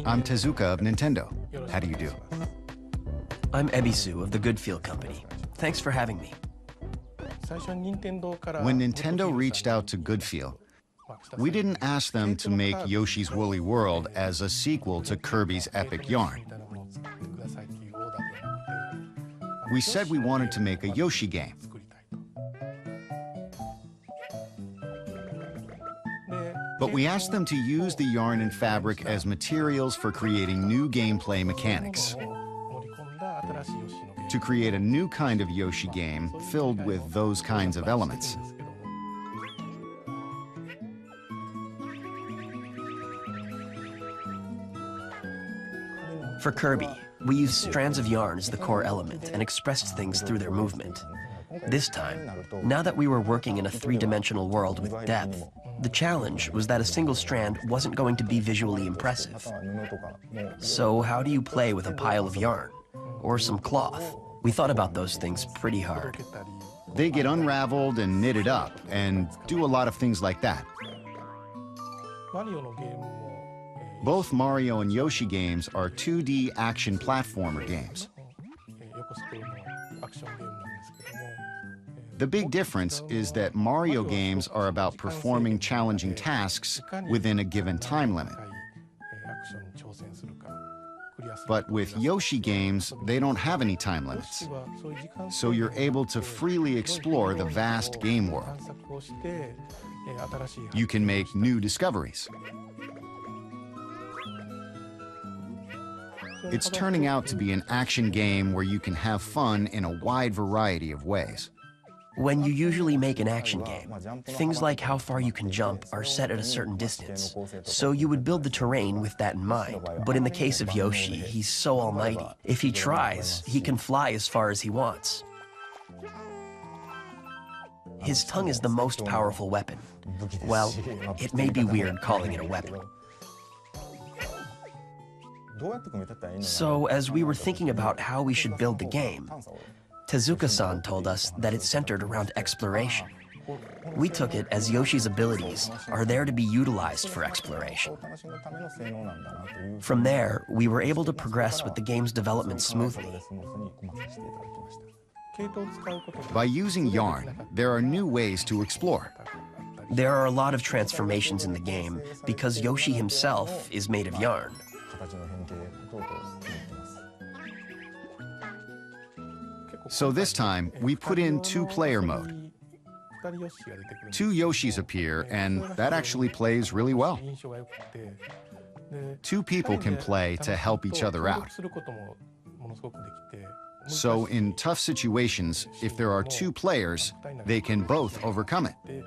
I'm Tezuka of Nintendo. How do you do? I'm Ebisu of the Goodfield Company. Thanks for having me. When Nintendo reached out to Goodfield, we didn't ask them to make Yoshi's Woolly World as a sequel to Kirby's Epic Yarn. We said we wanted to make a Yoshi game. But we asked them to use the yarn and fabric as materials for creating new gameplay mechanics. To create a new kind of Yoshi game filled with those kinds of elements. For Kirby, we used strands of yarn as the core element and expressed things through their movement. This time, now that we were working in a three-dimensional world with depth, the challenge was that a single strand wasn't going to be visually impressive. So how do you play with a pile of yarn? Or some cloth? We thought about those things pretty hard. They get unraveled and knitted up, and do a lot of things like that. Both Mario and Yoshi games are 2D action platformer games. The big difference is that Mario games are about performing challenging tasks within a given time limit. But with Yoshi games, they don't have any time limits. So you're able to freely explore the vast game world. You can make new discoveries. It's turning out to be an action game where you can have fun in a wide variety of ways. When you usually make an action game, things like how far you can jump are set at a certain distance, so you would build the terrain with that in mind. But in the case of Yoshi, he's so almighty. If he tries, he can fly as far as he wants. His tongue is the most powerful weapon. Well, it may be weird calling it a weapon. So as we were thinking about how we should build the game, Tezuka-san told us that it's centered around exploration. We took it as Yoshi's abilities are there to be utilized for exploration. From there, we were able to progress with the game's development smoothly. By using yarn, there are new ways to explore. There are a lot of transformations in the game because Yoshi himself is made of yarn. So this time, we put in two-player mode. Two Yoshis appear, and that actually plays really well. Two people can play to help each other out. So in tough situations, if there are two players, they can both overcome it.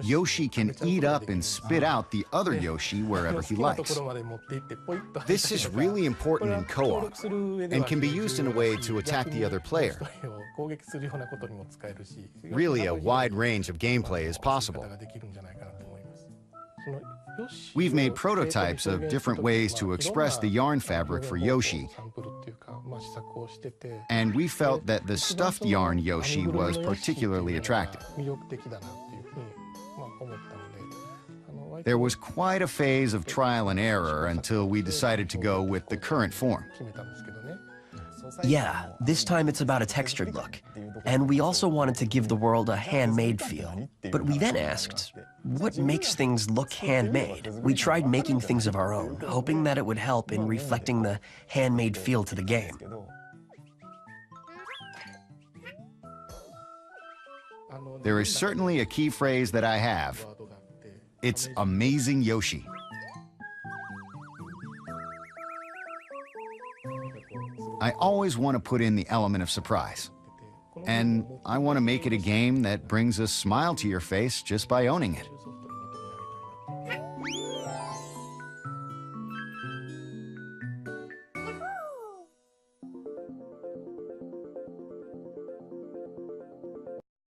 Yoshi can eat up and spit out the other Yoshi wherever he likes. This is really important in co-op and can be used in a way to attack the other player. Really, a wide range of gameplay is possible. We've made prototypes of different ways to express the yarn fabric for Yoshi, and we felt that the stuffed yarn Yoshi was particularly attractive. There was quite a phase of trial and error until we decided to go with the current form. Yeah, this time it's about a textured look. And we also wanted to give the world a handmade feel. But we then asked, what makes things look handmade? We tried making things of our own, hoping that it would help in reflecting the handmade feel to the game. There is certainly a key phrase that I have. It's amazing Yoshi. I always want to put in the element of surprise. And I want to make it a game that brings a smile to your face just by owning it.